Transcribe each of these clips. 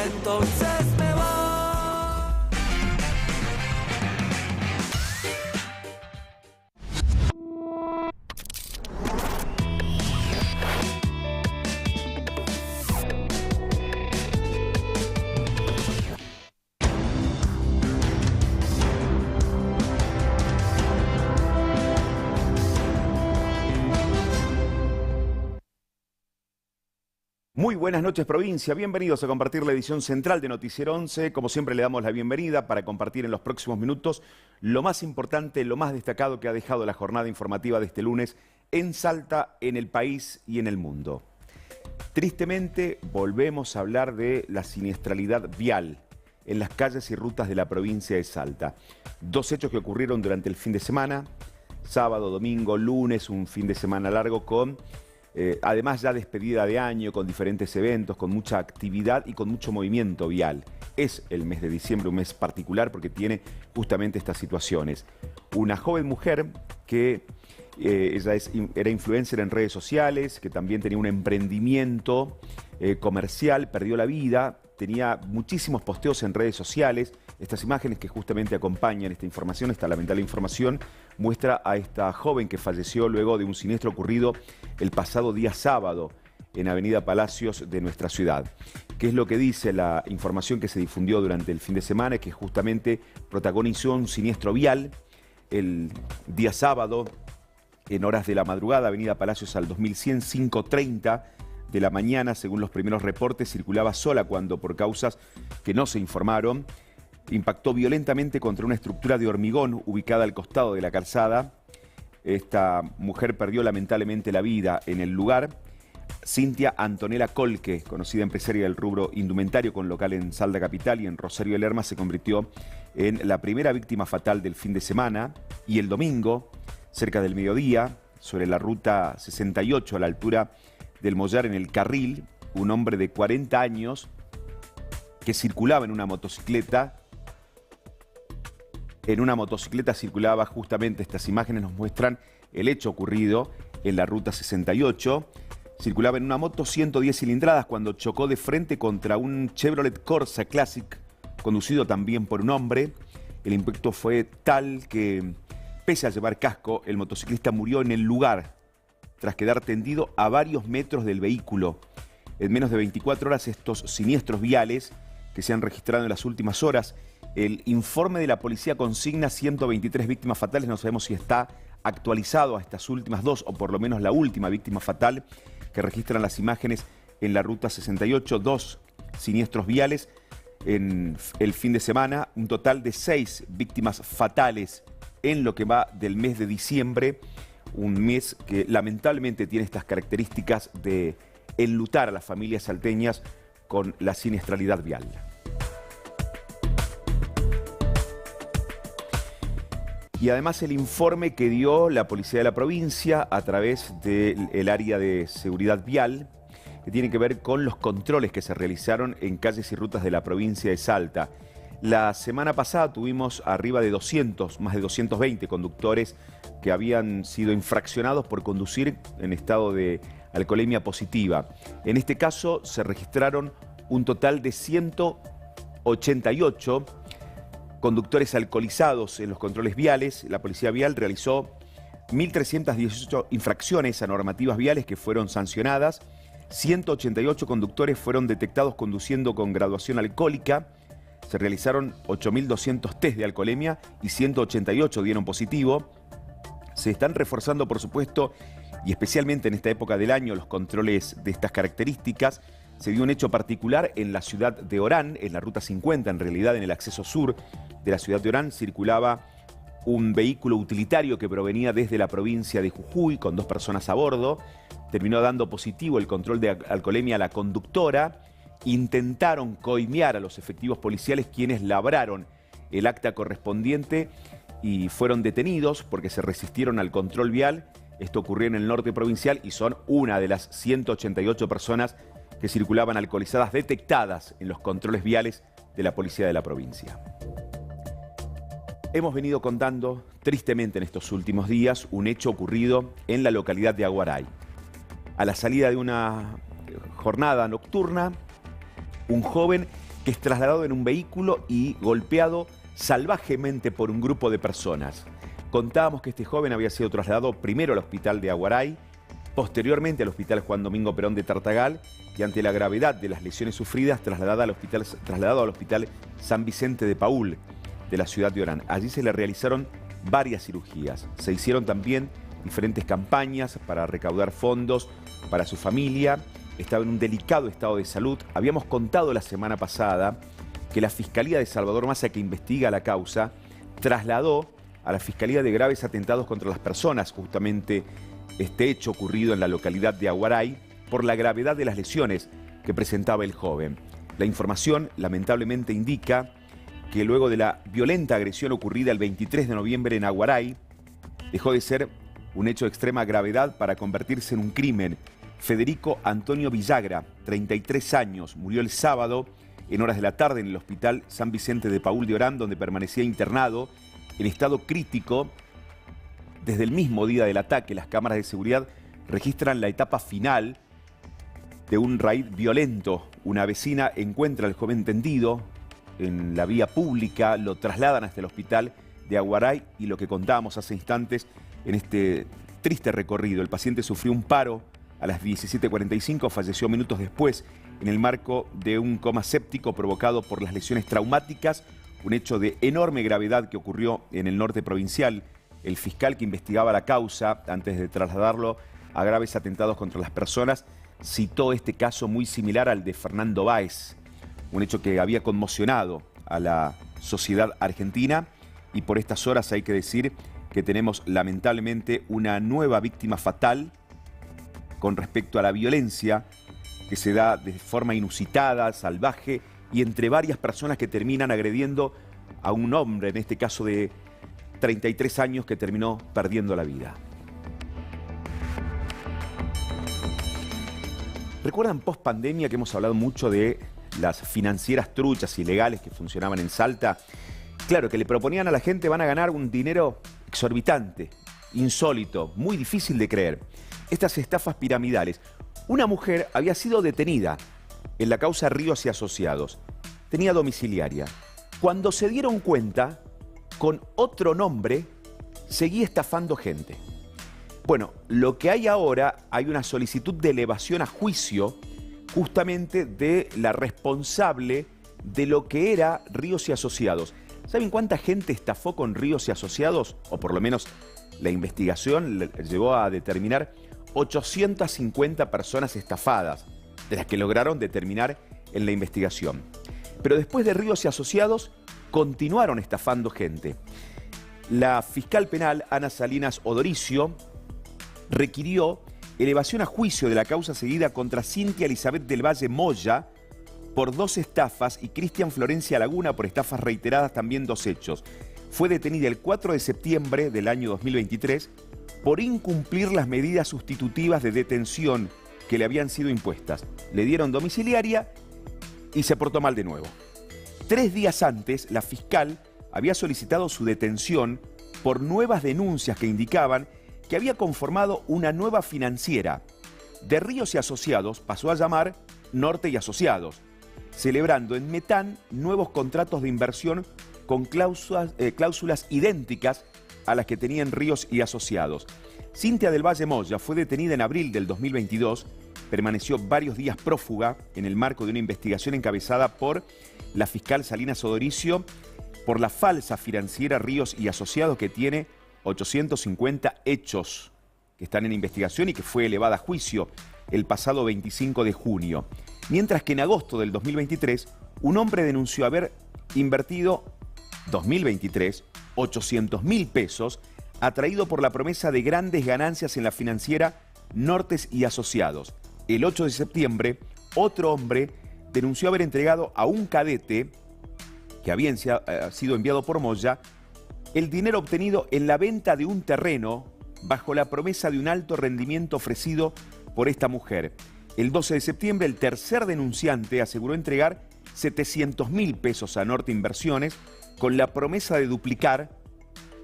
entonces me voy. Muy buenas noches, provincia. Bienvenidos a compartir la edición central de Noticiero 11. Como siempre, le damos la bienvenida para compartir en los próximos minutos lo más importante, lo más destacado que ha dejado la jornada informativa de este lunes en Salta, en el país y en el mundo. Tristemente, volvemos a hablar de la siniestralidad vial en las calles y rutas de la provincia de Salta. Dos hechos que ocurrieron durante el fin de semana, sábado, domingo, lunes, un fin de semana largo con... además ya despedida de año, con diferentes eventos, con mucha actividad y con mucho movimiento vial. Es el mes de diciembre, un mes particular porque tiene justamente estas situaciones. Una joven mujer que era influencer en redes sociales, que también tenía un emprendimiento comercial, perdió la vida, tenía muchísimos posteos en redes sociales. Estas imágenes que justamente acompañan esta información, esta lamentable información, muestra a esta joven que falleció luego de un siniestro ocurrido el pasado día sábado en Avenida Palacios de nuestra ciudad. ¿Qué es lo que dice la información que se difundió durante el fin de semana? Que justamente protagonizó un siniestro vial el día sábado en horas de la madrugada, Avenida Palacios al 2100, 5:30 de la mañana. Según los primeros reportes, circulaba sola cuando, por causas que no se informaron, impactó violentamente contra una estructura de hormigón ubicada al costado de la calzada. Esta mujer perdió lamentablemente la vida en el lugar. Cintia Antonella Colque, conocida empresaria del rubro indumentario con local en Salta Capital y en Rosario de Lerma, se convirtió en la primera víctima fatal del fin de semana. Y el domingo, cerca del mediodía, sobre la ruta 68 a la altura del Mollar en el Carril, un hombre de 40 años que circulaba en una motocicleta. En una motocicleta circulaba justamente, estas imágenes nos muestran el hecho ocurrido en la ruta 68. Circulaba en una moto 110 cilindradas cuando chocó de frente contra un Chevrolet Corsa Classic, conducido también por un hombre. El impacto fue tal que, pese a llevar casco, el motociclista murió en el lugar, tras quedar tendido a varios metros del vehículo. En menos de 24 horas, estos siniestros viales que se han registrado en las últimas horas. El informe de la policía consigna 123 víctimas fatales. No sabemos si está actualizado a estas últimas dos, o por lo menos la última víctima fatal que registran las imágenes en la ruta 68. Dos siniestros viales en el fin de semana. Un total de 6 víctimas fatales en lo que va del mes de diciembre. Un mes que lamentablemente tiene estas características de enlutar a las familias salteñas con la siniestralidad vial. Y además el informe que dio la policía de la provincia a través del área de seguridad vial, que tiene que ver con los controles que se realizaron en calles y rutas de la provincia de Salta. La semana pasada tuvimos arriba de 200, más de 220 conductores que habían sido infraccionados por conducir en estado de alcoholemia positiva. En este caso se registraron un total de 188 conductores alcoholizados en los controles viales. La policía vial realizó 1.318 infracciones a normativas viales que fueron sancionadas. 188 conductores fueron detectados conduciendo con graduación alcohólica. Se realizaron 8.200 test de alcoholemia y 188 dieron positivo. Se están reforzando, por supuesto, y especialmente en esta época del año, los controles de estas características. Se dio un hecho particular en la ciudad de Orán, en la ruta 50, en realidad en el acceso sur de la ciudad de Orán. Circulaba un vehículo utilitario que provenía desde la provincia de Jujuy con 2 personas a bordo. Terminó dando positivo el control de alcoholemia a la conductora. Intentaron coimear a los efectivos policiales, quienes labraron el acta correspondiente y fueron detenidos porque se resistieron al control vial. Esto ocurrió en el norte provincial y son una de las 188 personas que circulaban alcoholizadas detectadas en los controles viales de la policía de la provincia. Hemos venido contando tristemente en estos últimos días un hecho ocurrido en la localidad de Aguaray. A la salida de una jornada nocturna, Un joven que es trasladado en un vehículo y golpeado salvajemente por un grupo de personas. Contábamos que este joven había sido trasladado primero al hospital de Aguaray, posteriormente al hospital Juan Domingo Perón de Tartagal y ante la gravedad de las lesiones sufridas trasladado al hospital San Vicente de Paúl de la ciudad de Orán. Allí se le realizaron varias cirugías. Se hicieron también diferentes campañas para recaudar fondos para su familia. Estaba en un delicado estado de salud. Habíamos contado la semana pasada que la Fiscalía de Salvador Massa, que investiga la causa, trasladó a la Fiscalía de Graves Atentados contra las Personas justamente este hecho ocurrido en la localidad de Aguaray por la gravedad de las lesiones que presentaba el joven. La información lamentablemente indica que luego de la violenta agresión ocurrida el 23 de noviembre en Aguaray, dejó de ser un hecho de extrema gravedad para convertirse en un crimen. Federico Antonio Villagra, 33 años, murió el sábado en horas de la tarde en el hospital San Vicente de Paúl de Orán, donde permanecía internado en estado crítico. Desde el mismo día del ataque, las cámaras de seguridad registran la etapa final de un raid violento. Una vecina encuentra al joven tendido en la vía pública, lo trasladan hasta el hospital de Aguaray y lo que contábamos hace instantes en este triste recorrido. El paciente sufrió un paro a las 17:45, falleció minutos después en el marco de un coma séptico provocado por las lesiones traumáticas, un hecho de enorme gravedad que ocurrió en el norte provincial. El fiscal que investigaba la causa, antes de trasladarlo a graves atentados contra las personas, citó este caso muy similar al de Fernando Báez, un hecho que había conmocionado a la sociedad argentina, y por estas horas hay que decir que tenemos lamentablemente una nueva víctima fatal con respecto a la violencia que se da de forma inusitada, salvaje y entre varias personas que terminan agrediendo a un hombre, en este caso de 33 años, que terminó perdiendo la vida. ¿Recuerdan post pandemia que hemos hablado mucho de las financieras truchas ilegales que funcionaban en Salta? Claro, que le proponían a la gente: van a ganar un dinero exorbitante, insólito, muy difícil de creer. Estas estafas piramidales. Una mujer había sido detenida en la causa Ríos y Asociados. Tenía domiciliaria. Cuando se dieron cuenta, con otro nombre, seguía estafando gente. Bueno, lo que hay ahora, hay una solicitud de elevación a juicio justamente de la responsable de lo que era Ríos y Asociados. ¿Saben cuánta gente estafó con Ríos y Asociados? O por lo menos la investigación llegó a determinar 850 personas estafadas, de las que lograron determinar en la investigación. Pero después de Ríos y Asociados, continuaron estafando gente. La fiscal penal, Ana Salinas Odoricio, requirió elevación a juicio de la causa seguida contra Cintia Elizabeth del Valle Moya por 2 estafas y Cristian Florencia Laguna por estafas reiteradas, también 2 hechos. Fue detenida el 4 de septiembre del año 2023 por incumplir las medidas sustitutivas de detención que le habían sido impuestas. Le dieron domiciliaria y se portó mal de nuevo. 3 días antes, la fiscal había solicitado su detención por nuevas denuncias que indicaban que había conformado una nueva financiera. De Ríos y Asociados pasó a llamar Norte y Asociados, celebrando en Metán nuevos contratos de inversión con cláusulas idénticas a las que tenían Ríos y Asociados. Cintia del Valle Moya fue detenida en abril del 2022, permaneció varios días prófuga en el marco de una investigación encabezada por la fiscal Salinas Odoricio por la falsa financiera Ríos y Asociados, que tiene 850 hechos que están en investigación y que fue elevada a juicio el pasado 25 de junio. Mientras que en agosto del 2023, un hombre denunció haber invertido 2023 800.000 pesos, atraído por la promesa de grandes ganancias en la financiera Nortes y Asociados. El 8 de septiembre, otro hombre denunció haber entregado a un cadete que había sido enviado por Moya el dinero obtenido en la venta de un terreno bajo la promesa de un alto rendimiento ofrecido por esta mujer. El 12 de septiembre, el tercer denunciante aseguró entregar 700.000 pesos a Norte Inversiones con la promesa de duplicar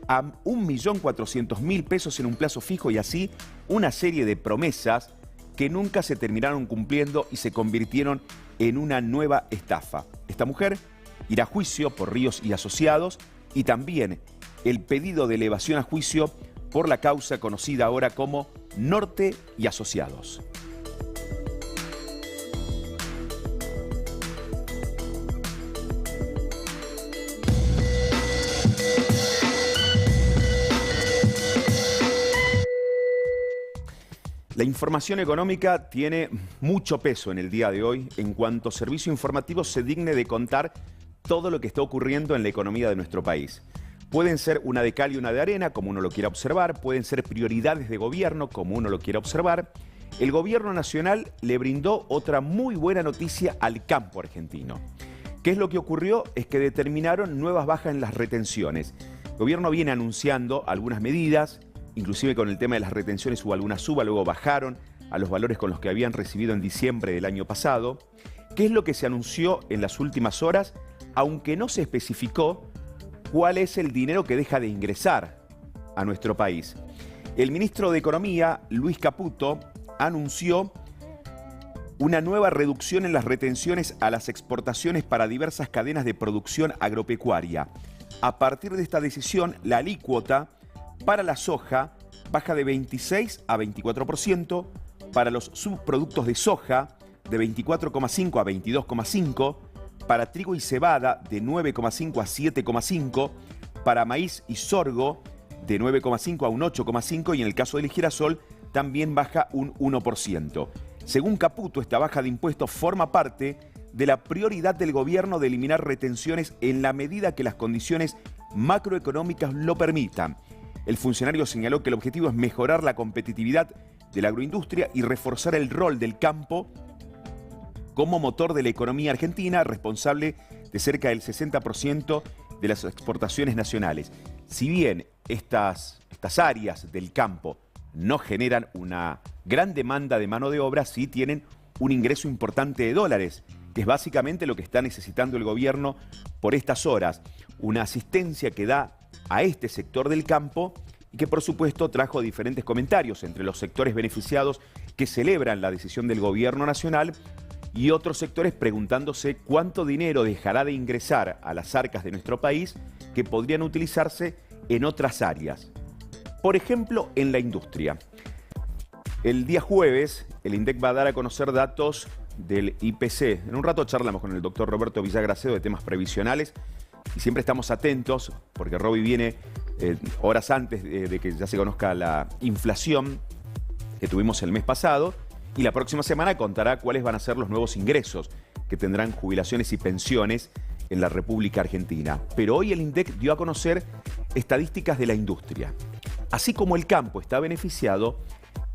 a 1.400.000 pesos en un plazo fijo, y así una serie de promesas que nunca se terminaron cumpliendo y se convirtieron en una nueva estafa. Esta mujer irá a juicio por Ríos y Asociados y también el pedido de elevación a juicio por la causa conocida ahora como Norte y Asociados. La información económica tiene mucho peso en el día de hoy en cuanto servicio informativo se digne de contar todo lo que está ocurriendo en la economía de nuestro país. Pueden ser una de cal y una de arena, como uno lo quiera observar, pueden ser prioridades de gobierno, como uno lo quiera observar. El gobierno nacional le brindó otra muy buena noticia al campo argentino. ¿Qué es lo que ocurrió? Es que determinaron nuevas bajas en las retenciones. El gobierno viene anunciando algunas medidas, inclusive con el tema de las retenciones hubo alguna suba, luego bajaron a los valores con los que habían recibido en diciembre del año pasado. ¿Qué es lo que se anunció en las últimas horas? Aunque no se especificó cuál es el dinero que deja de ingresar a nuestro país. El ministro de Economía, Luis Caputo, anunció una nueva reducción en las retenciones a las exportaciones para diversas cadenas de producción agropecuaria. A partir de esta decisión, la alícuota para la soja baja de 26 a 24%, para los subproductos de soja de 24,5 a 22,5%, para trigo y cebada de 9,5 a 7,5%, para maíz y sorgo de 9,5 a un 8,5% y en el caso del girasol también baja un 1%. Según Caputo, esta baja de impuestos forma parte de la prioridad del gobierno de eliminar retenciones en la medida que las condiciones macroeconómicas lo permitan. El funcionario señaló que el objetivo es mejorar la competitividad de la agroindustria y reforzar el rol del campo como motor de la economía argentina, responsable de cerca del 60% de las exportaciones nacionales. Si bien estas áreas del campo no generan una gran demanda de mano de obra, sí tienen un ingreso importante de dólares, que es básicamente lo que está necesitando el gobierno por estas horas. Una asistencia que da a este sector del campo y que por supuesto trajo diferentes comentarios entre los sectores beneficiados que celebran la decisión del gobierno nacional y otros sectores preguntándose cuánto dinero dejará de ingresar a las arcas de nuestro país que podrían utilizarse en otras áreas. Por ejemplo, en la industria. El día jueves, el INDEC va a dar a conocer datos del IPC. En un rato charlamos con el doctor Roberto Villagracedo de temas previsionales y siempre estamos atentos porque Roby viene horas antes de que ya se conozca la inflación que tuvimos el mes pasado. Y la próxima semana contará cuáles van a ser los nuevos ingresos que tendrán jubilaciones y pensiones en la República Argentina. Pero hoy el INDEC dio a conocer estadísticas de la industria. Así como el campo está beneficiado,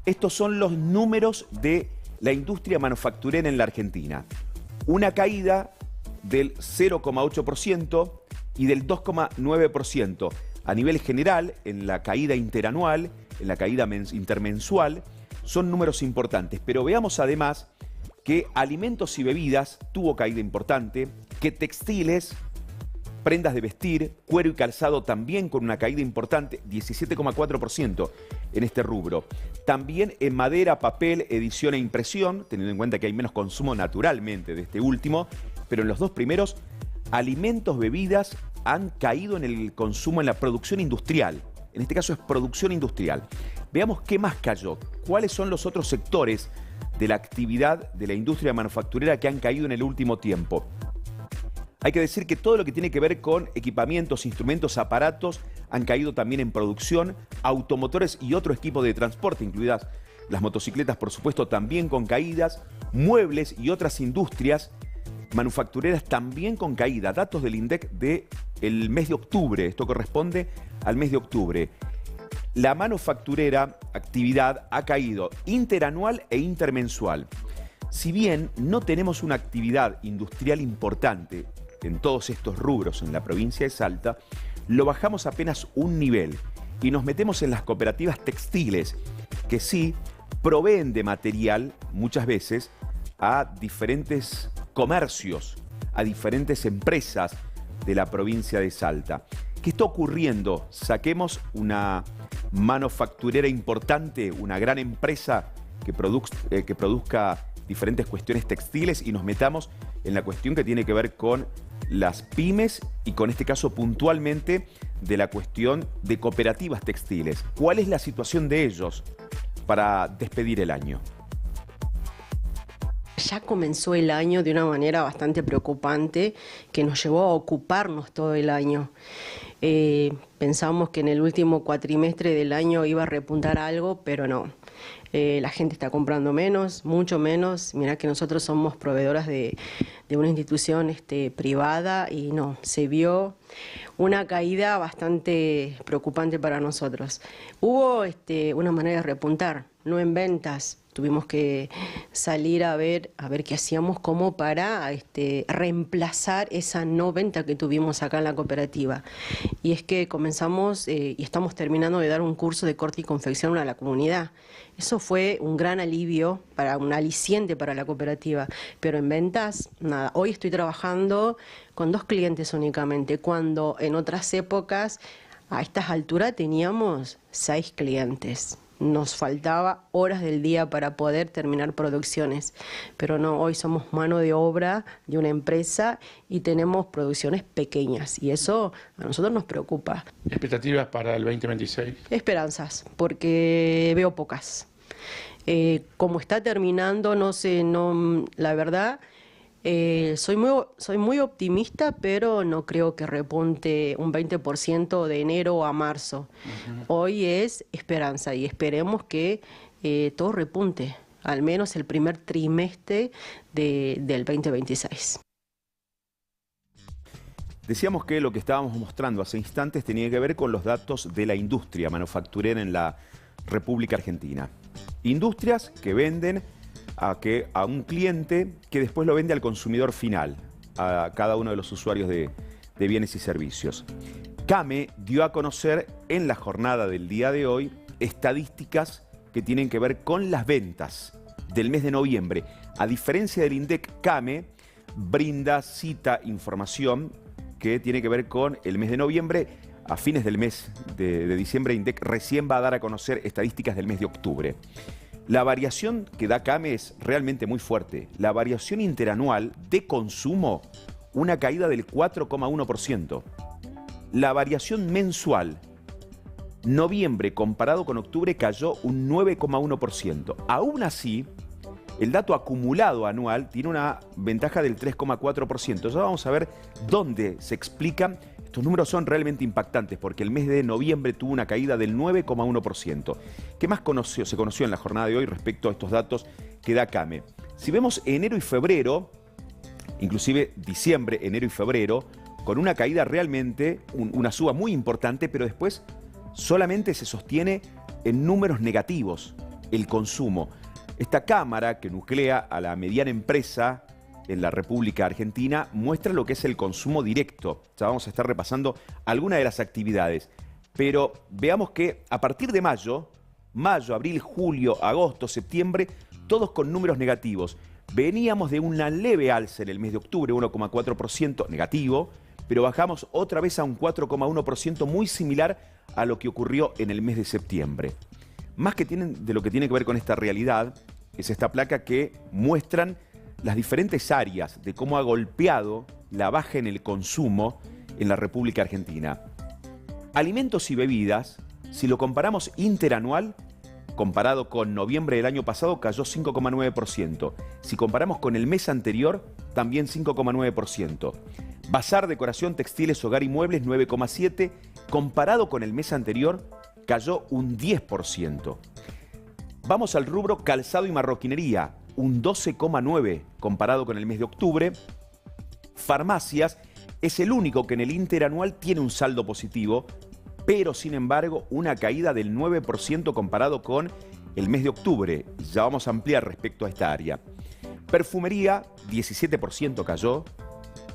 estos son los números de la industria manufacturera en la Argentina. Una caída del 0,8% y del 2,9%. A nivel general, en la caída interanual, en la caída intermensual, son números importantes, pero veamos además que alimentos y bebidas tuvo caída importante, que textiles, prendas de vestir, cuero y calzado también con una caída importante, 17,4% en este rubro. También en madera, papel, edición e impresión, teniendo en cuenta que hay menos consumo naturalmente de este último, pero en los dos primeros, alimentos, bebidas han caído en el consumo en la producción industrial. En este caso es producción industrial. Veamos qué más cayó. ¿Cuáles son los otros sectores de la actividad de la industria manufacturera que han caído en el último tiempo? Hay que decir que todo lo que tiene que ver con equipamientos, instrumentos, aparatos han caído también en producción, automotores y otro equipo de transporte, incluidas las motocicletas, por supuesto, también con caídas, muebles y otras industrias manufactureras también con caída. Datos del INDEC del mes de octubre, esto corresponde al mes de octubre. La manufacturera actividad ha caído interanual e intermensual. Si bien no tenemos una actividad industrial importante en todos estos rubros en la provincia de Salta, lo bajamos apenas un nivel y nos metemos en las cooperativas textiles, que sí proveen de material muchas veces a diferentes comercios, a diferentes empresas de la provincia de Salta. ¿Qué está ocurriendo? Saquemos una manufacturera importante, una gran empresa que produzca diferentes cuestiones textiles y nos metamos en la cuestión que tiene que ver con las pymes y con este caso puntualmente de la cuestión de cooperativas textiles. ¿Cuál es la situación de ellos para despedir el año? Ya comenzó el año de una manera bastante preocupante que nos llevó a ocuparnos todo el año. Pensamos que en el último cuatrimestre del año iba a repuntar algo, pero no. La gente está comprando menos, mucho menos. Mirá que nosotros somos proveedoras de una institución privada y no, se vio una caída bastante preocupante para nosotros. Hubo una manera de repuntar, no en ventas. Tuvimos que salir a ver qué hacíamos como para reemplazar esa no venta que tuvimos acá en la cooperativa. Y es que comenzamos y estamos terminando de dar un curso de corte y confección a la comunidad. Eso fue un gran alivio, un aliciente para la cooperativa. Pero en ventas, nada. Hoy estoy trabajando con 2 clientes únicamente, cuando en otras épocas a estas alturas teníamos 6 clientes. Nos faltaba horas del día para poder terminar producciones, pero no, hoy somos mano de obra de una empresa y tenemos producciones pequeñas y eso a nosotros nos preocupa. ¿Expectativas para el 2026? Esperanzas, porque veo pocas. Como está terminando, no sé, la verdad... soy muy optimista, pero no creo que repunte un 20% de enero a marzo. Hoy es esperanza y esperemos que todo repunte, al menos el primer trimestre del 2026. Decíamos que lo que estábamos mostrando hace instantes tenía que ver con los datos de la industria manufacturera en la República Argentina. Industrias que venden a un cliente que después lo vende al consumidor final, a cada uno de los usuarios de bienes y servicios. CAME dio a conocer en la jornada del día de hoy estadísticas que tienen que ver con las ventas del mes de noviembre. A diferencia del INDEC, CAME cita información que tiene que ver con el mes de noviembre. A fines del mes de diciembre, INDEC recién va a dar a conocer estadísticas del mes de octubre. La variación que da CAME es realmente muy fuerte. La variación interanual de consumo, una caída del 4,1%. La variación mensual, noviembre comparado con octubre, cayó un 9,1%. Aún así, el dato acumulado anual tiene una ventaja del 3,4%. Ya vamos a ver dónde se explican. Estos números son realmente impactantes porque el mes de noviembre tuvo una caída del 9,1%. ¿Qué más se conoció en la jornada de hoy respecto a estos datos que da CAME? Si vemos enero y febrero, inclusive diciembre, enero y febrero, con una caída realmente, una suba muy importante, pero después solamente se sostiene en números negativos el consumo. Esta cámara que nuclea a la mediana empresa en la República Argentina muestra lo que es el consumo directo. Ya vamos a estar repasando algunas de las actividades. Pero veamos que a partir de mayo, abril, julio, agosto, septiembre, todos con números negativos. Veníamos de una leve alza en el mes de octubre, 1,4% negativo, pero bajamos otra vez a un 4,1%, muy similar a lo que ocurrió en el mes de septiembre. Más que de lo que tiene que ver con esta realidad, es esta placa que muestran las diferentes áreas de cómo ha golpeado la baja en el consumo en la República Argentina. Alimentos y bebidas, si lo comparamos interanual, comparado con noviembre del año pasado, cayó 5,9%. Si comparamos con el mes anterior, también 5,9%. Bazar, decoración, textiles, hogar y muebles, 9,7%. Comparado con el mes anterior, cayó un 10%. Vamos al rubro calzado y marroquinería, un 12,9% comparado con el mes de octubre. Farmacias es el único que en el interanual tiene un saldo positivo, pero sin embargo una caída del 9% comparado con el mes de octubre. Ya vamos a ampliar respecto a esta área. Perfumería, 17% cayó,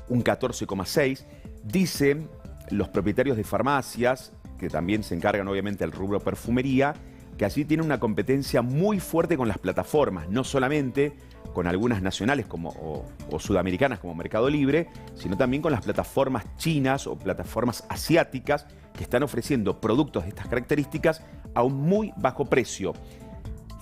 un 14,6%. Dicen los propietarios de farmacias, que también se encargan obviamente del rubro perfumería, que allí tiene una competencia muy fuerte con las plataformas, no solamente con algunas nacionales o sudamericanas como Mercado Libre, sino también con las plataformas chinas o plataformas asiáticas que están ofreciendo productos de estas características a un muy bajo precio.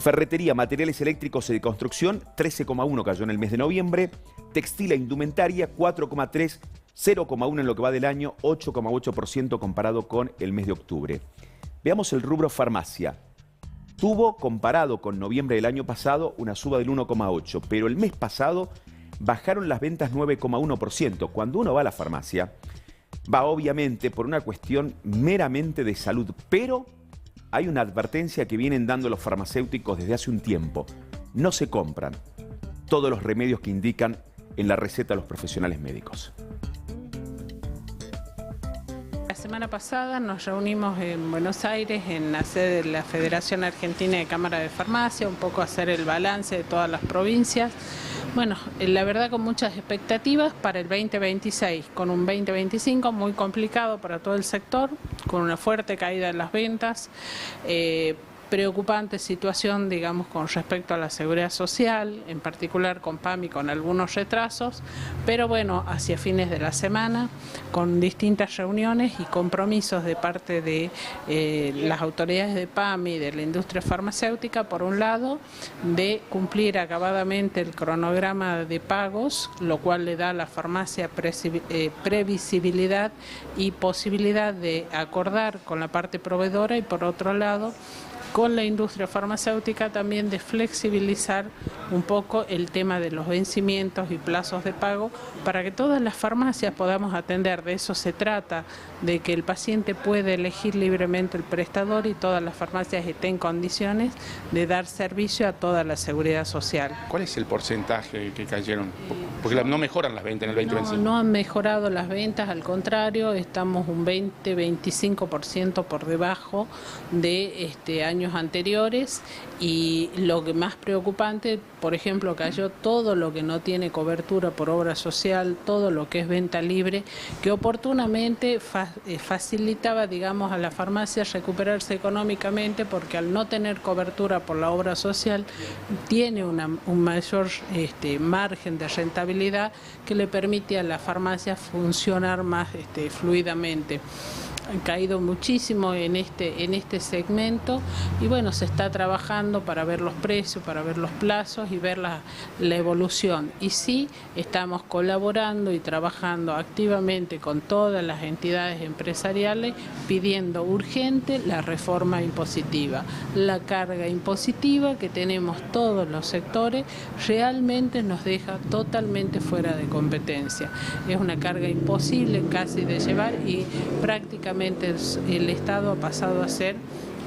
Ferretería, materiales eléctricos y de construcción, 13,1 cayó en el mes de noviembre. Textil e indumentaria, 4,3, 0,1 en lo que va del año, 8,8% comparado con el mes de octubre. Veamos el rubro farmacia. Tuvo, comparado con noviembre del año pasado, una suba del 1,8, pero el mes pasado bajaron las ventas 9,1%. Cuando uno va a la farmacia, va obviamente por una cuestión meramente de salud, pero hay una advertencia que vienen dando los farmacéuticos desde hace un tiempo. No se compran todos los remedios que indican en la receta los profesionales médicos. La semana pasada nos reunimos en Buenos Aires, en la sede de la Federación Argentina de Cámara de Farmacia, un poco hacer el balance de todas las provincias. Bueno, la verdad con muchas expectativas para el 2026, con un 2025 muy complicado para todo el sector, con una fuerte caída en las ventas, preocupante situación, digamos, con respecto a la seguridad social, en particular con PAMI, con algunos retrasos, pero bueno, hacia fines de la semana, con distintas reuniones y compromisos de parte de las autoridades de PAMI, de la industria farmacéutica, por un lado, de cumplir acabadamente el cronograma de pagos, lo cual le da a la farmacia previsibilidad y posibilidad de acordar con la parte proveedora y por otro lado, con la industria farmacéutica también de flexibilizar un poco el tema de los vencimientos y plazos de pago para que todas las farmacias podamos atender. De eso se trata, de que el paciente puede elegir libremente el prestador y todas las farmacias estén en condiciones de dar servicio a toda la seguridad social. ¿Cuál es el porcentaje que cayeron? Porque no mejoran las ventas en el 2025. No han mejorado las ventas, al contrario, estamos un 20-25% por debajo de años anteriores y lo que más preocupante, por ejemplo, cayó todo lo que no tiene cobertura por obra social, todo lo que es venta libre, que oportunamente facilitaba, digamos, a la farmacia recuperarse económicamente porque al no tener cobertura por la obra social tiene un mayor margen de rentabilidad que le permite a la farmacia funcionar más fluidamente. Han caído muchísimo en este segmento y bueno, se está trabajando para ver los precios, para ver los plazos y ver la evolución. Y sí, estamos colaborando y trabajando activamente con todas las entidades empresariales pidiendo urgente la reforma impositiva. La carga impositiva que tenemos todos los sectores realmente nos deja totalmente fuera de competencia. Es una carga imposible casi de llevar y prácticamente el Estado ha pasado a ser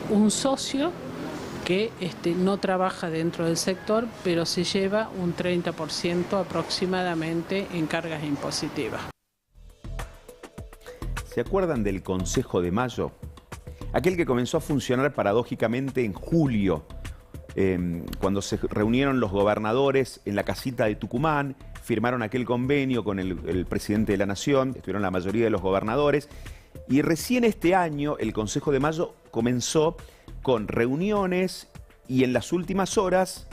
un socio que no trabaja dentro del sector, pero se lleva un 30% aproximadamente en cargas impositivas. ¿Se acuerdan del Consejo de Mayo? Aquel que comenzó a funcionar paradójicamente en julio, cuando se reunieron los gobernadores en la casita de Tucumán, firmaron aquel convenio con el presidente de la Nación, estuvieron la mayoría de los gobernadores, y recién este año el Consejo de Mayo comenzó con reuniones y en las últimas horas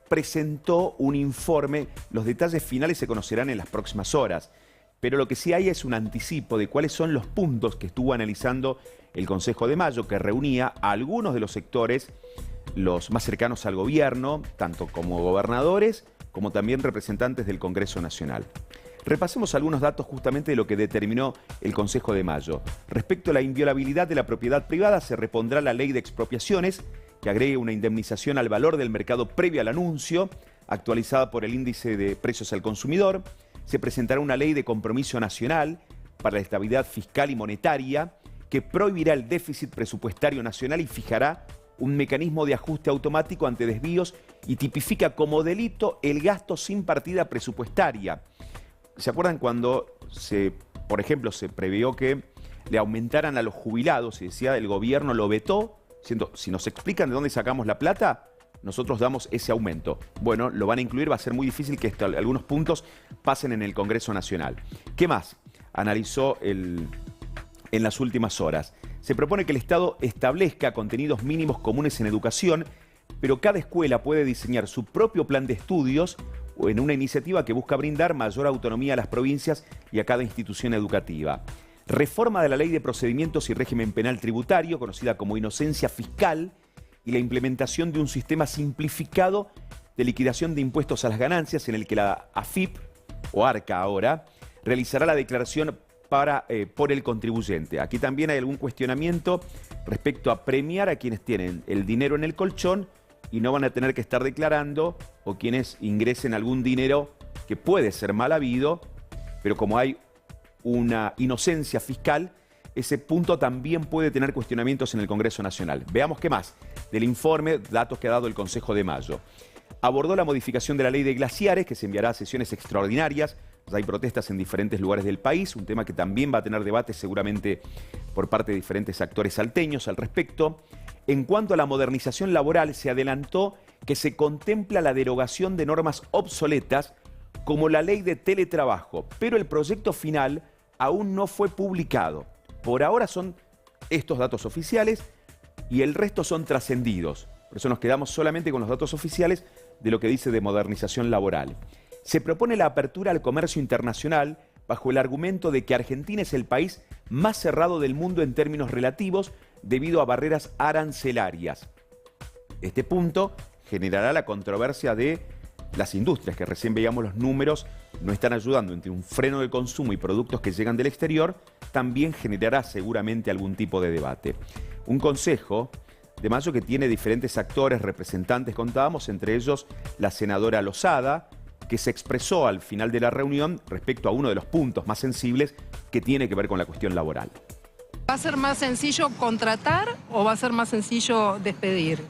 presentó un informe. Los detalles finales se conocerán en las próximas horas, pero lo que sí hay es un anticipo de cuáles son los puntos que estuvo analizando el Consejo de Mayo, que reunía a algunos de los sectores, los más cercanos al gobierno, tanto como gobernadores, como también representantes del Congreso Nacional. Repasemos algunos datos justamente de lo que determinó el Consejo de Mayo. Respecto a la inviolabilidad de la propiedad privada, se repondrá la ley de expropiaciones, que agregue una indemnización al valor del mercado previo al anuncio, actualizada por el índice de precios al consumidor. Se presentará una ley de compromiso nacional para la estabilidad fiscal y monetaria, que prohibirá el déficit presupuestario nacional y fijará un mecanismo de ajuste automático ante desvíos y tipifica como delito el gasto sin partida presupuestaria. ¿Se acuerdan cuando, por ejemplo, se previó que le aumentaran a los jubilados y decía el gobierno lo vetó, diciendo, si nos explican de dónde sacamos la plata, nosotros damos ese aumento? Bueno, lo van a incluir, va a ser muy difícil que algunos puntos pasen en el Congreso Nacional. ¿Qué más analizó en las últimas horas? Se propone que el Estado establezca contenidos mínimos comunes en educación, pero cada escuela puede diseñar su propio plan de estudios o en una iniciativa que busca brindar mayor autonomía a las provincias y a cada institución educativa. Reforma de la Ley de Procedimientos y Régimen Penal Tributario, conocida como inocencia fiscal, y la implementación de un sistema simplificado de liquidación de impuestos a las ganancias en el que la AFIP, o ARCA ahora, realizará la declaración por el contribuyente. Aquí también hay algún cuestionamiento respecto a premiar a quienes tienen el dinero en el colchón y no van a tener que estar declarando, o quienes ingresen algún dinero que puede ser mal habido, pero como hay una inocencia fiscal, ese punto también puede tener cuestionamientos en el Congreso Nacional. Veamos qué más del informe, datos que ha dado el Consejo de Mayo. Abordó la modificación de la ley de glaciares, que se enviará a sesiones extraordinarias. Ya hay protestas en diferentes lugares del país, un tema que también va a tener debate seguramente por parte de diferentes actores salteños al respecto. En cuanto a la modernización laboral, se adelantó que se contempla la derogación de normas obsoletas como la ley de teletrabajo, pero el proyecto final aún no fue publicado. Por ahora son estos datos oficiales y el resto son trascendidos. Por eso nos quedamos solamente con los datos oficiales de lo que dice de modernización laboral. Se propone la apertura al comercio internacional bajo el argumento de que Argentina es el país más cerrado del mundo en términos relativos debido a barreras arancelarias. Este punto generará la controversia de las industrias, que recién veíamos los números, no están ayudando entre un freno de consumo y productos que llegan del exterior, también generará seguramente algún tipo de debate. Un Consejo de Mayo que tiene diferentes actores, representantes, contábamos, entre ellos la senadora Lozada, que se expresó al final de la reunión respecto a uno de los puntos más sensibles que tiene que ver con la cuestión laboral. ¿Va a ser más sencillo contratar o va a ser más sencillo despedir?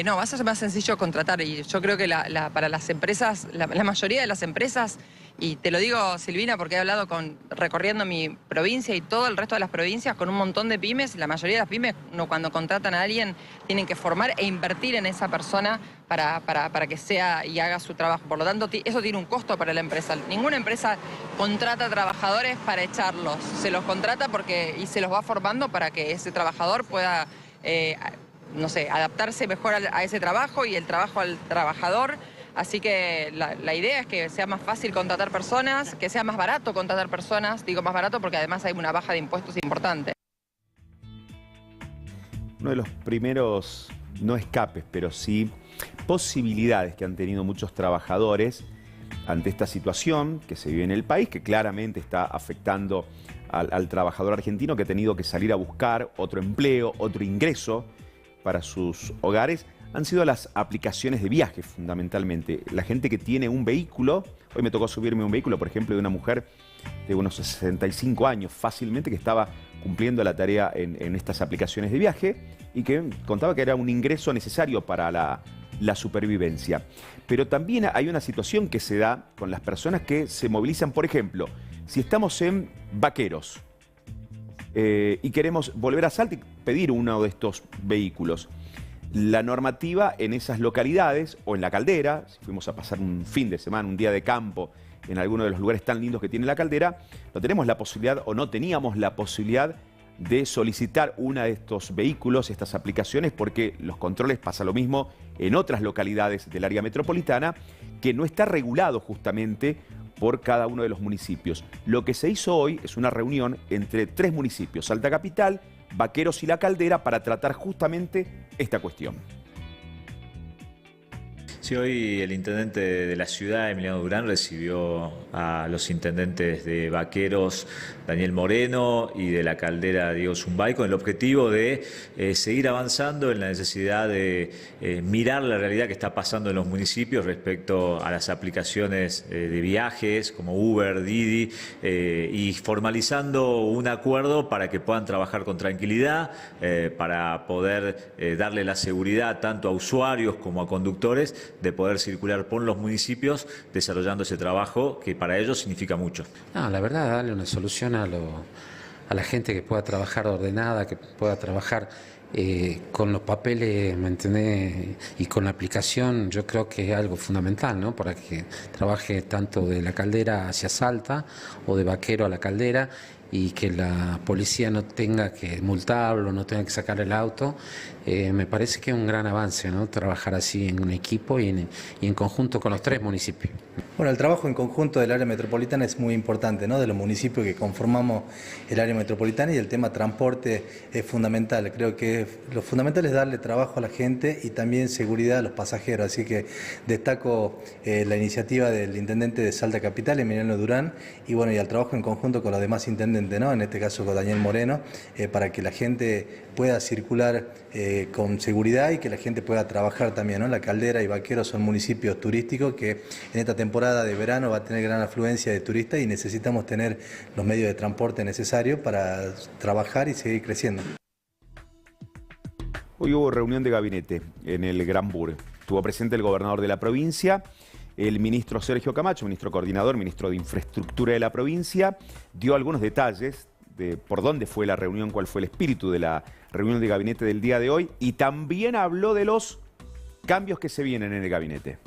No, va a ser más sencillo contratar, y yo creo que para las empresas, la mayoría de las empresas, y te lo digo, Silvina, porque he hablado recorriendo mi provincia y todo el resto de las provincias con un montón de pymes, la mayoría de las pymes cuando contratan a alguien tienen que formar e invertir en esa persona para que sea y haga su trabajo. Por lo tanto, eso tiene un costo para la empresa. Ninguna empresa contrata trabajadores para echarlos, se los contrata y se los va formando para que ese trabajador pueda, no sé, adaptarse mejor a ese trabajo y el trabajo al trabajador. Así que la idea es que sea más fácil contratar personas, que sea más barato contratar personas. Digo más barato porque además hay una baja de impuestos importante. Uno de los primeros, no escapes, pero sí posibilidades que han tenido muchos trabajadores ante esta situación que se vive en el país, que claramente está afectando al trabajador argentino, que ha tenido que salir a buscar otro empleo, otro ingreso para sus hogares, han sido las aplicaciones de viaje fundamentalmente. La gente que tiene un vehículo, hoy me tocó subirme un vehículo, por ejemplo, de una mujer de unos 65 años fácilmente, que estaba cumpliendo la tarea en estas aplicaciones de viaje y que contaba que era un ingreso necesario para la supervivencia. Pero también hay una situación que se da con las personas que se movilizan, por ejemplo, si estamos en Vaqueros y queremos volver a Salta y pedir uno de estos vehículos. La normativa en esas localidades o en La Caldera, si fuimos a pasar un fin de semana, un día de campo en alguno de los lugares tan lindos que tiene La Caldera, no tenemos la posibilidad o no teníamos la posibilidad de solicitar uno de estos vehículos, estas aplicaciones, porque los controles pasa lo mismo en otras localidades del área metropolitana, que no está regulado justamente por cada uno de los municipios. Lo que se hizo hoy es una reunión entre 3 municipios, Salta Capital, Vaqueros y La Caldera, para tratar justamente esta cuestión. Sí, hoy el intendente de la ciudad, Emiliano Durán, recibió a los intendentes de Vaqueros, Daniel Moreno, y de La Caldera, Diego Zumbay, con el objetivo de seguir avanzando en la necesidad de mirar la realidad que está pasando en los municipios respecto a las aplicaciones de viajes como Uber, Didi, y formalizando un acuerdo para que puedan trabajar con tranquilidad, para poder darle la seguridad tanto a usuarios como a conductores de poder circular por los municipios desarrollando ese trabajo que para ellos significa mucho. No, la verdad, darle una solución a la gente que pueda trabajar ordenada, que pueda trabajar con los papeles, ¿me entendés? Y con la aplicación, yo creo que es algo fundamental, ¿no? Para que trabaje tanto de La Caldera hacia Salta o de Vaquero a La Caldera, y que la policía no tenga que multarlo, no tenga que sacar el auto. Me parece que es un gran avance, ¿no? Trabajar así en un equipo y en conjunto con los 3 municipios. Bueno, el trabajo en conjunto del área metropolitana es muy importante, ¿no? De los municipios que conformamos el área metropolitana, y el tema transporte es fundamental. Creo que lo fundamental es darle trabajo a la gente y también seguridad a los pasajeros. Así que destaco la iniciativa del intendente de Salta Capital, Emiliano Durán, y bueno, y al trabajo en conjunto con los demás intendentes, ¿no? En este caso con Daniel Moreno, para que la gente pueda circular con seguridad y que la gente pueda trabajar también, ¿no? La Caldera y Vaqueros son municipios turísticos que en esta temporada de verano va a tener gran afluencia de turistas y necesitamos tener los medios de transporte necesarios para trabajar y seguir creciendo. Hoy hubo reunión de gabinete en el Gran Bur. Estuvo presente el gobernador de la provincia, el ministro Sergio Camacho, ministro coordinador, ministro de Infraestructura de la provincia, dio algunos detalles de por dónde fue la reunión, cuál fue el espíritu de la reunión de gabinete del día de hoy, y también habló de los cambios que se vienen en el gabinete.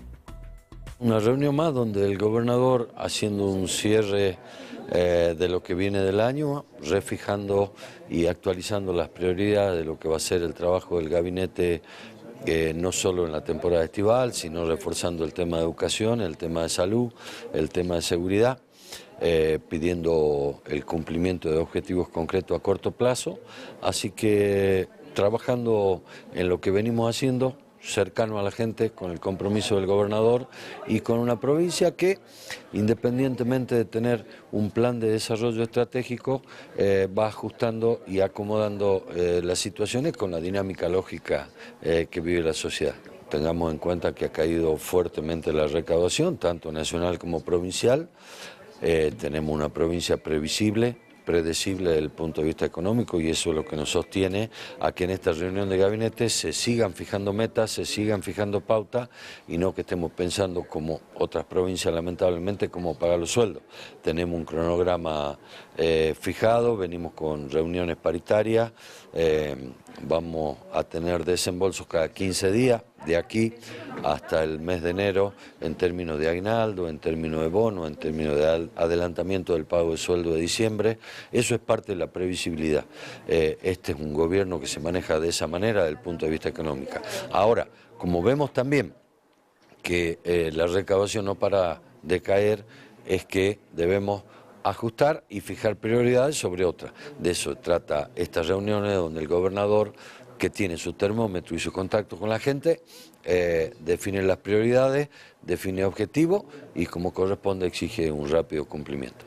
Una reunión más donde el gobernador, haciendo un cierre de lo que viene del año, refijando y actualizando las prioridades de lo que va a ser el trabajo del gabinete, no solo en la temporada estival, sino reforzando el tema de educación, el tema de salud, el tema de seguridad, pidiendo el cumplimiento de objetivos concretos a corto plazo. Así que trabajando en lo que venimos haciendo, cercano a la gente, con el compromiso del gobernador y con una provincia que, independientemente de tener un plan de desarrollo estratégico, va ajustando y acomodando las situaciones con la dinámica lógica que vive la sociedad. Tengamos en cuenta que ha caído fuertemente la recaudación, tanto nacional como provincial. Tenemos una provincia previsible, predecible desde el punto de vista económico, y eso es lo que nos sostiene a que en esta reunión de gabinete se sigan fijando metas, se sigan fijando pautas, y no que estemos pensando, como otras provincias lamentablemente, cómo pagar los sueldos. Tenemos un cronograma fijado, venimos con reuniones paritarias, vamos a tener desembolsos cada 15 días, de aquí hasta el mes de enero, en términos de aguinaldo, en términos de bono, en términos de adelantamiento del pago de sueldo de diciembre. Eso es parte de la previsibilidad. Este es un gobierno que se maneja de esa manera desde el punto de vista económico. Ahora, como vemos también que la recaudación no para de caer, es que debemos ajustar y fijar prioridades sobre otras. De eso trata estas reuniones, donde el gobernador, que tiene su termómetro y su contacto con la gente, define las prioridades, define objetivos y, como corresponde, exige un rápido cumplimiento.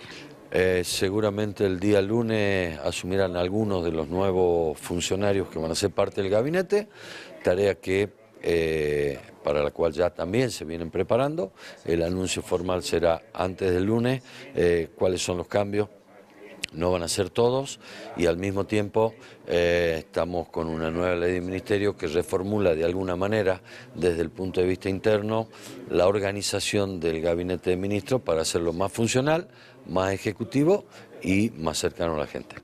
Seguramente el día lunes asumirán algunos de los nuevos funcionarios que van a ser parte del gabinete, tarea que para la cual ya también se vienen preparando. El anuncio formal será antes del lunes, cuáles son los cambios. No van a ser todos, y al mismo tiempo estamos con una nueva ley de ministerio que reformula de alguna manera, desde el punto de vista interno, la organización del gabinete de ministros para hacerlo más funcional, más ejecutivo y más cercano a la gente.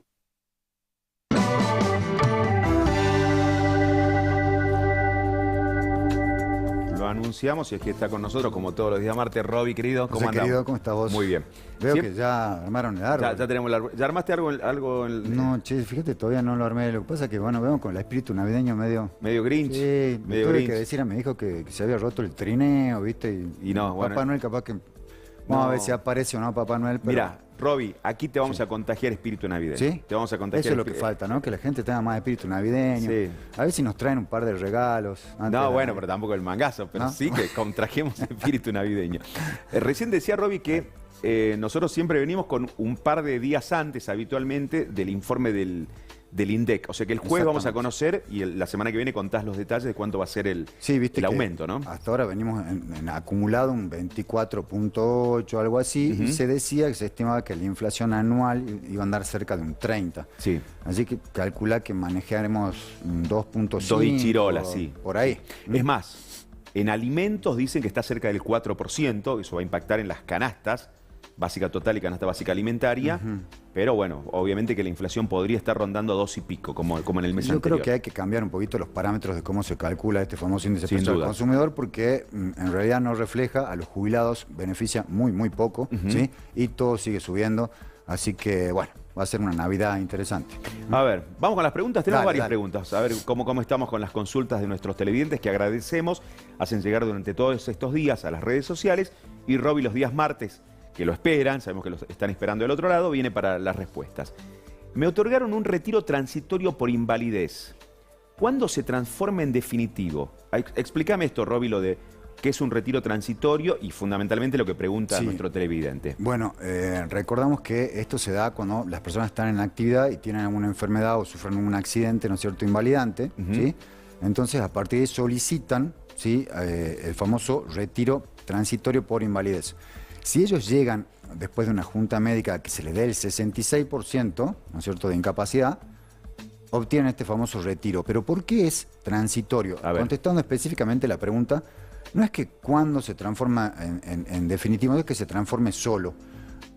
Lo anunciamos y es que está con nosotros, como todos los días martes, Roby, querido. ¿Cómo andamos? Querido, ¿cómo estás vos? Muy bien. Veo que ya armaron el árbol. Ya tenemos el árbol. ¿Ya armaste algo? No, che, fíjate, todavía no lo armé. Lo que pasa es que, bueno, vemos con el espíritu navideño medio... Medio Grinch. Sí, medio tuve Grinch. que decir a mi hijo que se había roto el trineo, ¿viste? Y no, bueno. Papá Noel capaz que... Vamos a ver si aparece o no Papá Noel, pero... Mirá, Roby, aquí te vamos a contagiar espíritu navideño. ¿Sí? Te vamos a contagiar. Eso es lo que falta, ¿no? Que la gente tenga más espíritu navideño. Sí. A ver si nos traen un par de regalos. No, bueno, pero tampoco el mangazo, pero ¿no? Sí que contrajemos espíritu navideño. Recién decía Roby que nosotros siempre venimos con un par de días antes, habitualmente, del informe del INDEC. O sea que el jueves vamos a conocer, y la semana que viene contás los detalles de cuánto va a ser el aumento, ¿no? Hasta ahora venimos en acumulado un 24.8, algo así, y se decía que se estimaba que la inflación anual iba a andar cerca de un 30. Sí. Así que calcula que manejaremos un 2.5. 2 y chirola, sí. Por ahí. Es más, en alimentos dicen que está cerca del 4%, eso va a impactar en las canastas básica total y canasta básica alimentaria, pero bueno, obviamente que la inflación podría estar rondando 2 y pico, como en el mes anterior. Yo creo que hay que cambiar un poquito los parámetros de cómo se calcula este famoso índice de precio del consumidor, porque en realidad no refleja a los jubilados, beneficia muy poco, ¿sí? Y todo sigue subiendo, así que bueno, va a ser una Navidad interesante. A ver, vamos con las preguntas. Tenemos varias preguntas. A ver cómo estamos con las consultas de nuestros televidentes, que agradecemos. Hacen llegar durante todos estos días a las redes sociales. Y Roby, los días martes, que lo esperan, sabemos que lo están esperando del otro lado, viene para las respuestas. Me otorgaron un retiro transitorio por invalidez. ¿Cuándo se transforma en definitivo? Explícame esto, Roby, lo de qué es un retiro transitorio y fundamentalmente lo que pregunta nuestro televidente. Bueno, recordamos que esto se da cuando las personas están en actividad y tienen alguna enfermedad o sufren un accidente, ¿no es cierto?, invalidante, ¿sí? Entonces, a partir de ahí solicitan, ¿sí?, el famoso retiro transitorio por invalidez. Si ellos llegan, después de una junta médica, que se les dé el 66%, ¿no es cierto?, de incapacidad, obtienen este famoso retiro. ¿Pero por qué es transitorio? Contestando específicamente la pregunta, no es que cuando se transforma en definitivo, no es que se transforme solo.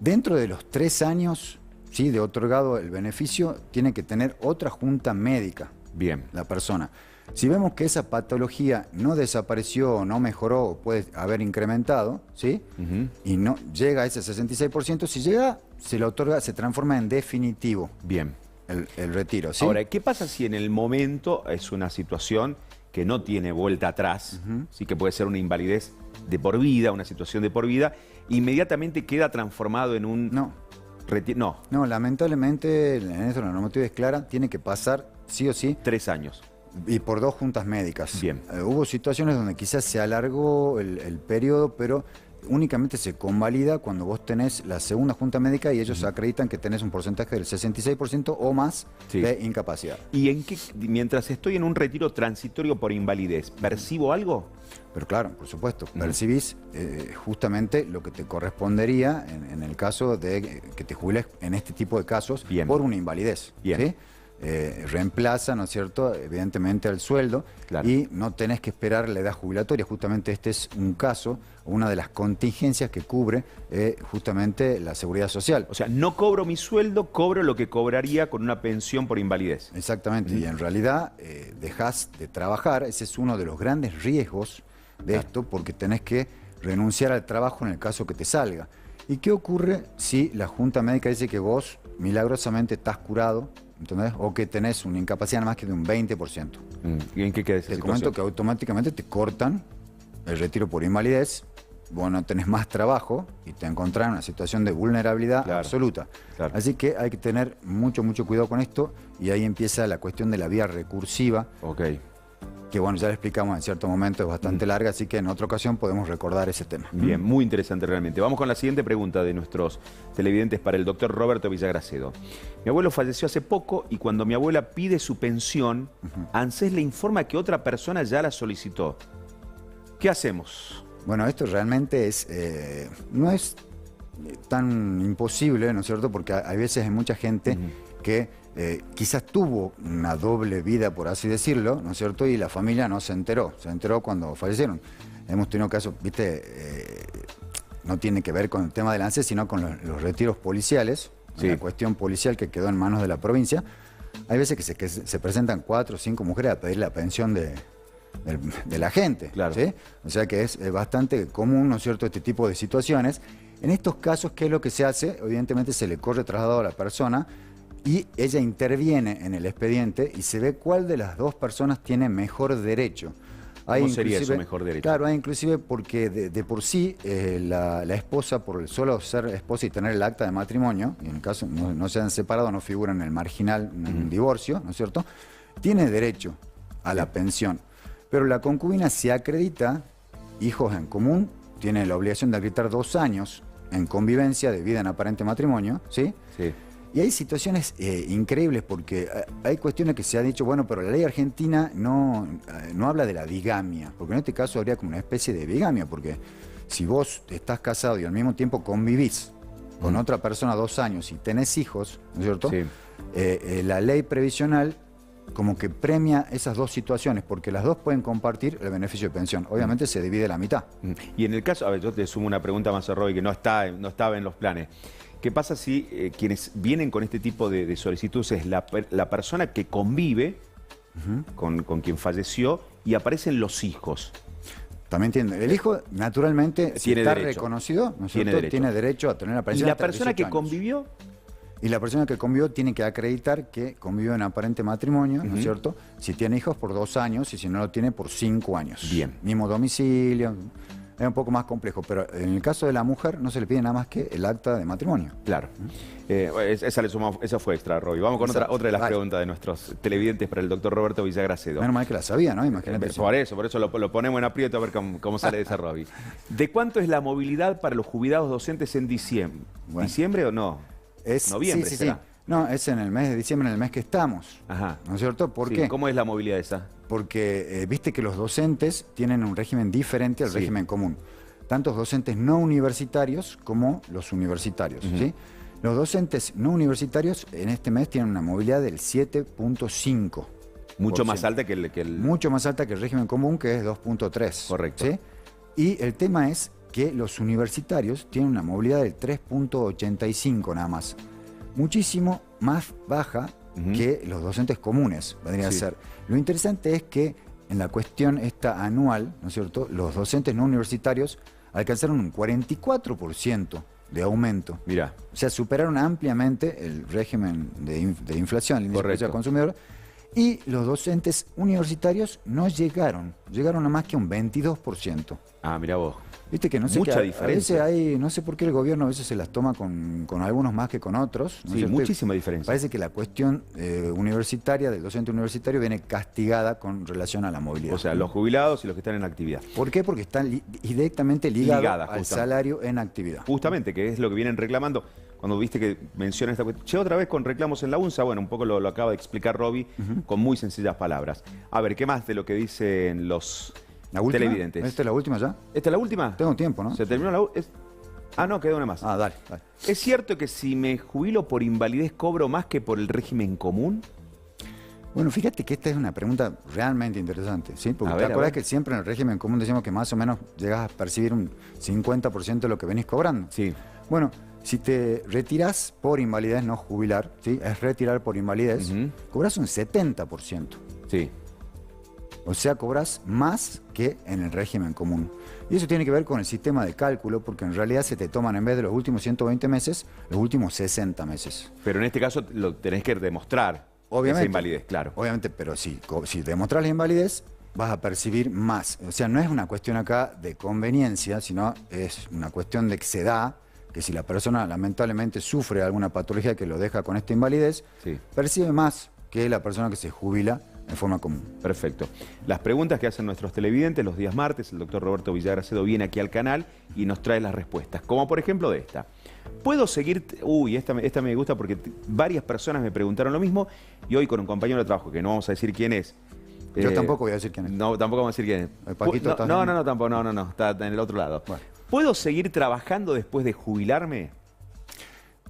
Dentro de los 3 años, ¿sí?, de otorgado el beneficio, tiene que tener otra junta médica. Bien. La persona. Si vemos que esa patología no desapareció, no mejoró, o puede haber incrementado, ¿sí? Y no llega a ese 66%, si llega, se le otorga, se transforma en definitivo. Bien. El retiro, ¿sí? Ahora, ¿qué pasa si en el momento es una situación que no tiene vuelta atrás? Sí, que puede ser una invalidez de por vida, una situación de por vida, inmediatamente queda transformado en un retiro. No, lamentablemente, en esto la normativa es clara, tiene que pasar sí o sí 3 años. Y por 2 juntas médicas. Bien. Hubo situaciones donde quizás se alargó el periodo, pero únicamente se convalida cuando vos tenés la segunda junta médica y ellos acreditan que tenés un porcentaje del 66% o más de incapacidad. ¿Y en qué, mientras estoy en un retiro transitorio por invalidez, percibo algo? Pero claro, por supuesto, percibís justamente lo que te correspondería en el caso de que te jubiles en este tipo de casos por una invalidez. ¿Sí? Reemplaza, ¿no es cierto?, evidentemente al sueldo, y no tenés que esperar la edad jubilatoria. Justamente este es un caso, una de las contingencias que cubre justamente la seguridad social. O sea, no cobro mi sueldo, cobro lo que cobraría con una pensión por invalidez. Exactamente, y en realidad dejás de trabajar. Ese es uno de los grandes riesgos de esto, porque tenés que renunciar al trabajo en el caso que te salga. ¿Y qué ocurre si la junta médica dice que vos milagrosamente estás curado, ¿entendés?, o que tenés una incapacidad más que de un 20%? ¿Y en qué queda esa situación? Te comento que automáticamente te cortan el retiro por invalidez, vos no tenés más trabajo y te encontrás en una situación de vulnerabilidad absoluta. Así que hay que tener mucho cuidado con esto, y ahí empieza la cuestión de la vía recursiva. Que bueno, ya lo explicamos en cierto momento, es bastante larga, así que en otra ocasión podemos recordar ese tema. Bien, muy interesante realmente. Vamos con la siguiente pregunta de nuestros televidentes para el doctor Roberto Villagracedo. Mi abuelo falleció hace poco y cuando mi abuela pide su pensión, ANSES le informa que otra persona ya la solicitó. ¿Qué hacemos? Bueno, esto realmente es no es tan imposible, ¿no es cierto?, porque hay veces hay mucha gente que quizás tuvo una doble vida, por así decirlo, ¿no es cierto?, y la familia no se enteró cuando fallecieron. Hemos tenido casos, viste, no tiene que ver con el tema del ANSES, sino con los retiros policiales, la cuestión policial que quedó en manos de la provincia. Hay veces que se presentan 4 o 5 mujeres a pedir la pensión de la gente, ¿sí? O sea que es bastante común, ¿no es cierto?, este tipo de situaciones. En estos casos, ¿qué es lo que se hace? Evidentemente se le corre traslado a la persona y ella interviene en el expediente y se ve cuál de las 2 personas tiene mejor derecho. ¿Cómo sería eso, mejor derecho? Claro, hay inclusive porque de por sí la esposa, por el solo ser esposa y tener el acta de matrimonio, y en el caso no se han separado, no figura en el marginal, en un divorcio, ¿no es cierto?, tiene derecho a la pensión. Pero la concubina, si acredita hijos en común, tiene la obligación de acreditar 2 años en convivencia de vida en aparente matrimonio, ¿sí? Y hay situaciones increíbles, porque hay cuestiones que se ha dicho, bueno, pero la ley argentina no habla de la bigamia, porque en este caso habría como una especie de bigamia, porque si vos estás casado y al mismo tiempo convivís con otra persona 2 años y tenés hijos, ¿no es cierto?, la ley previsional como que premia esas 2 situaciones, porque las 2 pueden compartir el beneficio de pensión. Obviamente se divide la mitad. Y en el caso, a ver, yo te sumo una pregunta más a Roby, que no estaba en los planes. ¿Qué pasa si quienes vienen con este tipo de solicitudes es la persona que convive con quien falleció y aparecen los hijos? También tiene. El hijo, naturalmente, si está reconocido, ¿no es cierto?, tiene derecho a tener la pensión. ¿Y la persona que convivió? Y la persona que convivió tiene que acreditar que convivió en aparente matrimonio, ¿no es cierto?, si tiene hijos por 2 años y si no lo tiene por 5 años. Bien. Mismo domicilio. es un poco más complejo, pero en el caso de la mujer no se le pide nada más que el acta de matrimonio. Claro. Esa fue extra, Roby. Vamos con otra de las preguntas de nuestros televidentes para el doctor Roberto Villagracedo. Menos mal que la sabía, ¿no? Imagínate. Por eso lo ponemos en aprieto a ver cómo sale de esa, Roby. ¿De cuánto es la movilidad para los jubilados docentes en diciembre? Bueno, ¿diciembre o no? Es noviembre, sí. No, es en el mes de diciembre, en el mes que estamos. Ajá. ¿No es cierto? ¿Por qué? ¿Cómo es la movilidad esa? Porque viste que los docentes tienen un régimen diferente al régimen común. Tanto los docentes no universitarios como los universitarios. ¿Sí? Los docentes no universitarios en este mes tienen una movilidad del 7.5%. Mucho más alta que el... Mucho más alta que el régimen común, que es 2.3%. Correcto. ¿Sí? Y el tema es que los universitarios tienen una movilidad del 3.85% nada más. Muchísimo más baja que los docentes comunes, vendría a ser. Lo interesante es que en la cuestión esta anual, ¿no es cierto?, los docentes no universitarios alcanzaron un 44% de aumento. Mirá. O sea, superaron ampliamente el régimen de inflación, el índice de precio al consumidor, y los docentes universitarios no llegaron a más que un 22%. Ah, mirá vos. Viste que no sé, mucha diferencia. A veces hay, no sé por qué el gobierno a veces se las toma con algunos más que con otros. ¿no? Sí, muchísima diferencia. Parece que la cuestión universitaria, del docente universitario, viene castigada con relación a la movilidad. O sea, los jubilados y los que están en actividad. ¿Por qué? Porque están directamente ligados al salario en actividad. Justamente, que es lo que vienen reclamando. Cuando viste que menciona esta cuestión. Che, otra vez con reclamos en la UNSA, bueno, un poco lo acaba de explicar Roby con muy sencillas palabras. A ver, ¿qué más de lo que dicen los... televidentes? ¿Esta es la última ya? ¿Esta es la última? Tengo tiempo, ¿no? ¿Se terminó la última? Ah, no, quedó una más. Ah, dale. ¿Es cierto que si me jubilo por invalidez cobro más que por el régimen común? Bueno, fíjate que esta es una pregunta realmente interesante, ¿sí? Porque te acuerdas que siempre en el régimen común decimos que más o menos llegas a percibir un 50% de lo que venís cobrando. Sí. Bueno, si te retirás por invalidez, no jubilar, ¿sí? Es retirar por invalidez, cobras un 70%. Sí. O sea, cobras más que en el régimen común. Y eso tiene que ver con el sistema de cálculo, porque en realidad se te toman en vez de los últimos 120 meses, los últimos 60 meses. Pero en este caso lo tenés que demostrar. Obviamente. Esa invalidez, claro. Obviamente, pero si demostrás la invalidez, vas a percibir más. O sea, no es una cuestión acá de conveniencia, sino es una cuestión de que se da, que si la persona lamentablemente sufre alguna patología que lo deja con esta invalidez, percibe más que la persona que se jubila en forma común. Perfecto. Las preguntas que hacen nuestros televidentes los días martes, el doctor Roberto Villagracedo viene aquí al canal y nos trae las respuestas, como por ejemplo de esta. ¿Puedo seguir? Uy, esta me gusta porque varias personas me preguntaron lo mismo y hoy con un compañero de trabajo, que no vamos a decir quién es. Yo tampoco voy a decir quién es. No, tampoco vamos a decir quién es. Paquito, tampoco, no, está en el otro lado. Bueno. ¿Puedo seguir trabajando después de jubilarme?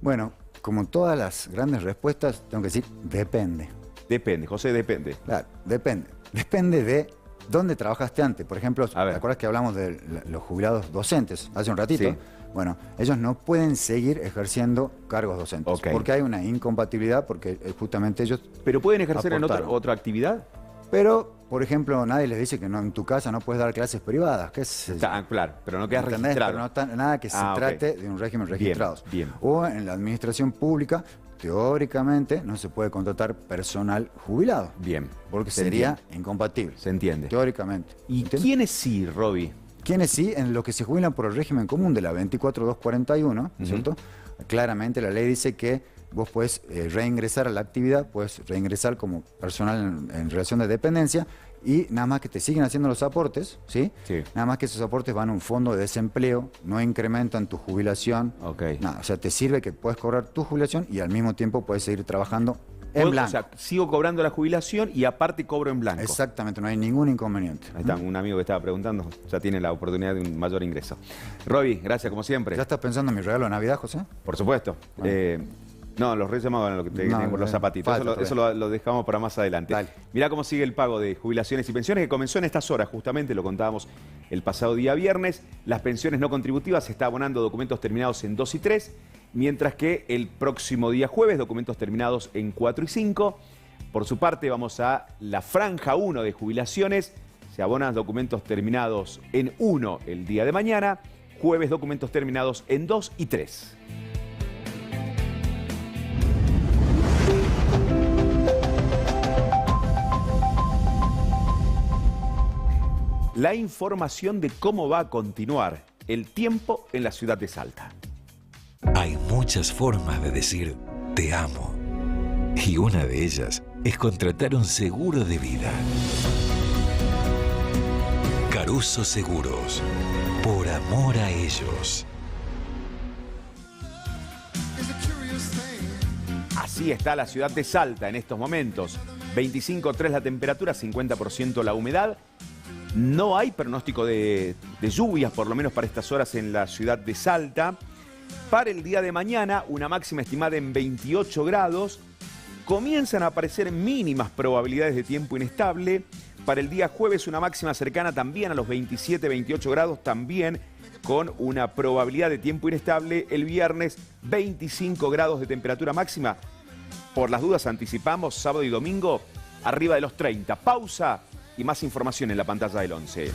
Bueno, como todas las grandes respuestas, tengo que decir, depende. Depende, José, depende. Claro, depende. Depende de dónde trabajaste antes. Por ejemplo, ¿te acuerdas que hablamos de los jubilados docentes hace un ratito? Sí. Bueno, ellos no pueden seguir ejerciendo cargos docentes. Okay. Porque hay una incompatibilidad, porque justamente ellos... ¿Pero pueden ejercer en otra actividad? Pero, por ejemplo, nadie les dice que no, en tu casa no puedes dar clases privadas. Claro, pero no quedas registrado. Pero no está nada que se trate de un régimen registrado. Bien. O en la administración pública, teóricamente, no se puede contratar personal jubilado. Bien. Porque sería incompatible. Se entiende. Teóricamente. ¿Y quiénes sí, Roby? ¿Quiénes sí? En los que se jubilan por el régimen común de la 24241, ¿cierto? Claramente la ley dice que vos podés reingresar a la actividad, podés reingresar como personal en relación de dependencia y nada más que te siguen haciendo los aportes, ¿sí? Nada más que esos aportes van a un fondo de desempleo, no incrementan tu jubilación. Nada, o sea, te sirve que puedes cobrar tu jubilación y al mismo tiempo puedes seguir trabajando en blanco. O sea, sigo cobrando la jubilación y aparte cobro en blanco. Exactamente, no hay ningún inconveniente. Ahí está, un amigo que estaba preguntando, ya tiene la oportunidad de un mayor ingreso. Roby, gracias como siempre. ¿Ya estás pensando en mi regalo de Navidad, José? Por supuesto. Bueno. No, los Reyes Magos lo que te tienen por los zapatitos. Eso lo dejamos para más adelante. Dale. Mirá cómo sigue el pago de jubilaciones y pensiones, que comenzó en estas horas, justamente, lo contábamos el pasado día viernes. Las pensiones no contributivas se está abonando documentos terminados en 2 y 3, mientras que el próximo día jueves, documentos terminados en 4 y 5. Por su parte, vamos a la franja 1 de jubilaciones. Se abonan documentos terminados en 1 el día de mañana. Jueves, documentos terminados en 2 y 3. la información de cómo va a continuar el tiempo en la ciudad de Salta. Hay muchas formas de decir te amo. Y una de ellas es contratar un seguro de vida. Caruso Seguros. Por amor a ellos. Así está la ciudad de Salta en estos momentos. 25,3 la temperatura, 50% la humedad. No hay pronóstico de lluvias, por lo menos para estas horas en la ciudad de Salta. Para el día de mañana, una máxima estimada en 28 grados. Comienzan a aparecer mínimas probabilidades de tiempo inestable. Para el día jueves, una máxima cercana también a los 27-28 grados, también con una probabilidad de tiempo inestable. El viernes, 25 grados de temperatura máxima. Por las dudas, anticipamos sábado y domingo arriba de los 30. Pausa y más información en la pantalla del 11.